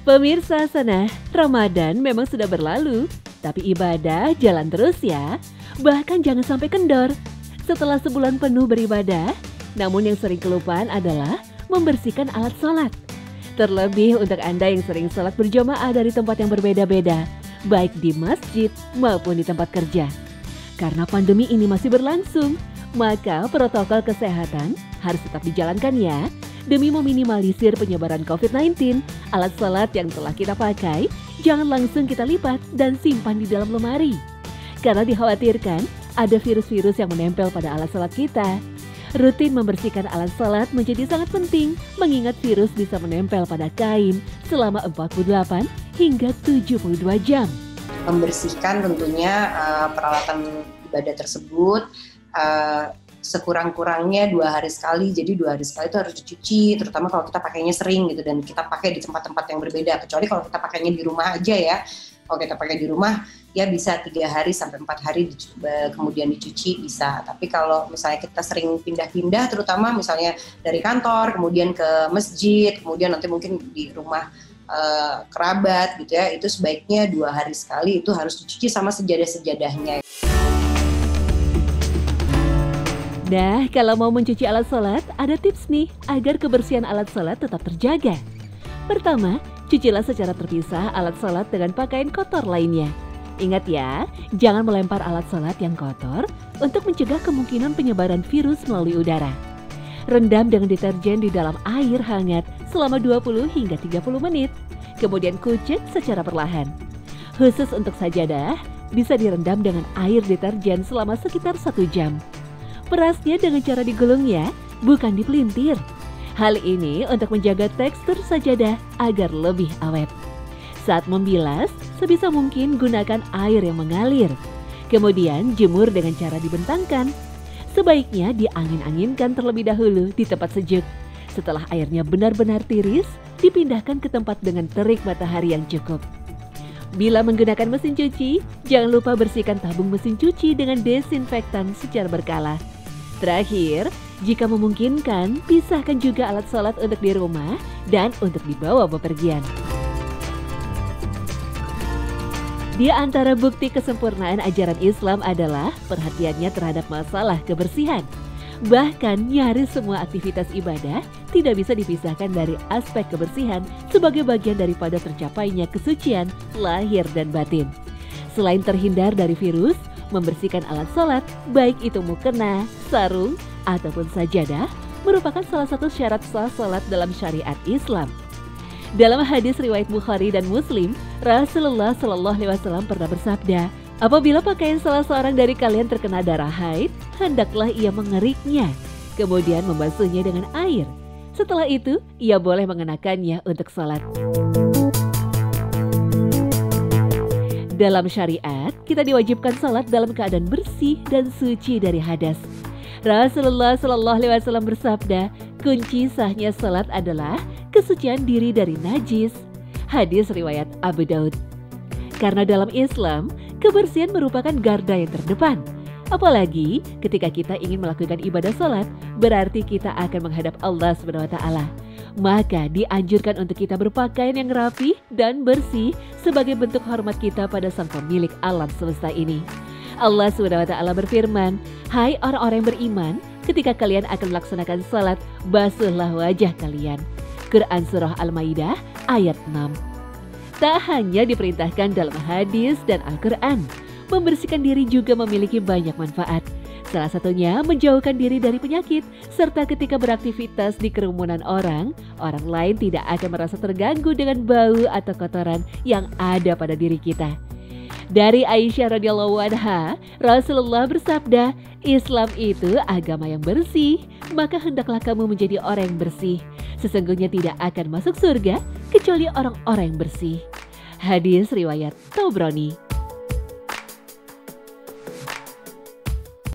Pemirsa sana, Ramadan memang sudah berlalu, tapi ibadah jalan terus ya. Bahkan jangan sampai kendor. Setelah sebulan penuh beribadah, namun yang sering kelupaan adalah membersihkan alat sholat. Terlebih untuk Anda yang sering sholat berjamaah dari tempat yang berbeda-beda, baik di masjid maupun di tempat kerja. Karena pandemi ini masih berlangsung, maka protokol kesehatan harus tetap dijalankan ya. Demi meminimalisir penyebaran COVID-19, alat sholat yang telah kita pakai jangan langsung kita lipat dan simpan di dalam lemari. Karena dikhawatirkan ada virus-virus yang menempel pada alat sholat kita. Rutin membersihkan alat sholat menjadi sangat penting, mengingat virus bisa menempel pada kain selama 48 hingga 72 jam. Membersihkan tentunya peralatan ibadah tersebut sekurang-kurangnya 2 hari sekali. Jadi 2 hari sekali itu harus dicuci, terutama kalau kita pakainya sering gitu dan kita pakai di tempat-tempat yang berbeda. Kecuali kalau kita pakainya di rumah aja ya. Kalau kita pakai di rumah ya bisa 3 hari sampai 4 hari kemudian dicuci bisa. Tapi kalau misalnya kita sering pindah-pindah, terutama misalnya dari kantor kemudian ke masjid, kemudian nanti mungkin di rumah kerabat gitu ya, itu sebaiknya 2 hari sekali itu harus dicuci sama sejadah-sejadahnya. Nah, kalau mau mencuci alat sholat, ada tips nih agar kebersihan alat sholat tetap terjaga. Pertama, cucilah secara terpisah alat sholat dengan pakaian kotor lainnya. Ingat ya, jangan melempar alat sholat yang kotor untuk mencegah kemungkinan penyebaran virus melalui udara. Rendam dengan deterjen di dalam air hangat selama 20 hingga 30 menit, kemudian kucek secara perlahan. Khusus untuk sajadah, bisa direndam dengan air deterjen selama sekitar 1 jam. Perasnya dengan cara digulung ya, bukan dipelintir. Hal ini untuk menjaga tekstur sajadah agar lebih awet. Saat membilas, sebisa mungkin gunakan air yang mengalir. Kemudian jemur dengan cara dibentangkan. Sebaiknya diangin-anginkan terlebih dahulu di tempat sejuk. Setelah airnya benar-benar tiris, dipindahkan ke tempat dengan terik matahari yang cukup. Bila menggunakan mesin cuci, jangan lupa bersihkan tabung mesin cuci dengan desinfektan secara berkala. Terakhir, jika memungkinkan, pisahkan juga alat sholat untuk di rumah dan untuk dibawa bepergian. Di antara bukti kesempurnaan ajaran Islam adalah perhatiannya terhadap masalah kebersihan. Bahkan nyaris semua aktivitas ibadah tidak bisa dipisahkan dari aspek kebersihan sebagai bagian daripada tercapainya kesucian lahir dan batin. Selain terhindar dari virus, membersihkan alat sholat, baik itu mukena, sarung, ataupun sajadah, merupakan salah satu syarat sah sholat dalam syariat Islam. Dalam hadis riwayat Bukhari dan Muslim, Rasulullah SAW pernah bersabda, apabila pakaian salah seorang dari kalian terkena darah haid, hendaklah ia mengeriknya, kemudian membasuhnya dengan air. Setelah itu, ia boleh mengenakannya untuk sholat. Dalam syariat, kita diwajibkan sholat dalam keadaan bersih dan suci dari hadas. Rasulullah SAW bersabda, kunci sahnya sholat adalah kesucian diri dari najis. Hadis riwayat Abu Daud. Karena dalam Islam, kebersihan merupakan garda yang terdepan. Apalagi ketika kita ingin melakukan ibadah sholat, berarti kita akan menghadap Allah SWT. Maka dianjurkan untuk kita berpakaian yang rapi dan bersih sebagai bentuk hormat kita pada sang pemilik alam semesta ini. Allah SWT berfirman, hai orang-orang yang beriman, ketika kalian akan melaksanakan salat, basuhlah wajah kalian. Quran Surah Al-Maidah ayat 6. Tak hanya diperintahkan dalam hadis dan Al-Quran, membersihkan diri juga memiliki banyak manfaat. Salah satunya menjauhkan diri dari penyakit, serta ketika beraktivitas di kerumunan orang lain tidak akan merasa terganggu dengan bau atau kotoran yang ada pada diri kita. Dari Aisyah radhiyallahu anha, Rasulullah bersabda, Islam itu agama yang bersih, maka hendaklah kamu menjadi orang yang bersih. Sesungguhnya tidak akan masuk surga kecuali orang-orang yang bersih. Hadis riwayat Tabrani.